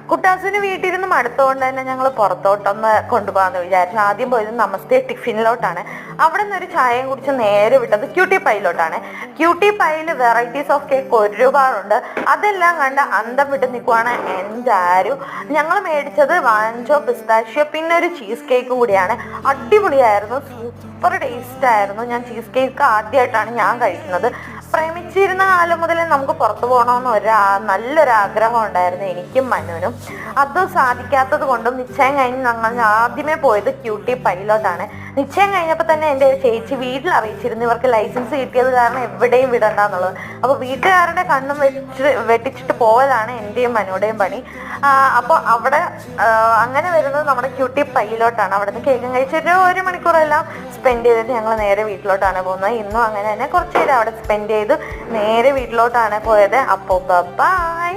കുട്ടാസിന് വീട്ടിലിരുന്ന് മടുത്തുകൊണ്ട് തന്നെ ഞങ്ങൾ പുറത്തോട്ടൊന്ന് കൊണ്ടുപോകാമെന്ന് വിചാരിച്ചു. ആദ്യം പോയത് നമസ്തേ ടിഫിനിലോട്ടാണ്. അവിടെ നിന്ന് ഒരു ചായയും കുടിച്ച് നേരെ വിട്ടത് ക്യൂട്ടി പൈയിലോട്ടാണ്. ക്യൂട്ടി പൈയിൽ വെറൈറ്റീസ് ഓഫ് കേക്ക് ഒരുപാടുണ്ട്. അതെല്ലാം കണ്ട് അന്തം വിട്ട് നിൽക്കുവാണ് എൻ്റെ ആരു. ഞങ്ങൾ മേടിച്ചത് വാഞ്ചോ പിസ്താഷ്യോ പിന്നെ ഒരു ചീസ് കേക്ക് കൂടിയാണ്. അടിപൊളിയായിരുന്നു, സൂപ്പർ ടേസ്റ്റ് ആയിരുന്നു. ഞാൻ ചീസ് കേക്ക് ആദ്യമായിട്ടാണ് ഞാൻ കഴിക്കുന്നത്. പ്രേമിച്ചിരുന്ന കാലം മുതലേ നമുക്ക് പുറത്തു പോകണമെന്ന് നല്ലൊരു ആഗ്രഹം ഉണ്ടായിരുന്നു എനിക്കും മനുവിനും. അത് സാധിക്കാത്തത് കൊണ്ടും നിശ്ചയം കഴിഞ്ഞ് ഞങ്ങൾ ആദ്യമേ പോയത് ക്യൂട്ടി പൈയിലോട്ടാണ്. നിശ്ചയം കഴിഞ്ഞപ്പോൾ തന്നെ എൻ്റെ ചേച്ചി വീട്ടിൽ അറിയിച്ചിരുന്നു ഇവർക്ക് ലൈസൻസ് കിട്ടിയത് കാരണം എവിടെയും വിടണ്ടെന്നുള്ളത്. അപ്പോൾ വീട്ടുകാരുടെ കണ്ണും വെട്ടിച്ചിട്ട് പോയതാണ് എൻ്റെയും മനുവിൻ്റെയും പണി. അപ്പോൾ അവിടെ അങ്ങനെ വരുന്നത് നമ്മുടെ ക്യൂട്ടി പൈയിലോട്ടാണ്. അവിടെ നിന്ന് കേക്കും കഴിച്ചിട്ട് 1 മണിക്കൂറെല്ലാം സ്പെൻഡ് ചെയ്തിട്ട് ഞങ്ങൾ നേരെ വീട്ടിലോട്ടാണ് പോകുന്നത്. ഇന്നും അങ്ങനെ തന്നെ കുറച്ച് നേരം അവിടെ സ്പെൻഡ് ചെയ്ത് നേരെ വീട്ടിലോട്ടാണ് പോയത്. അപ്പോൾ ബൈ.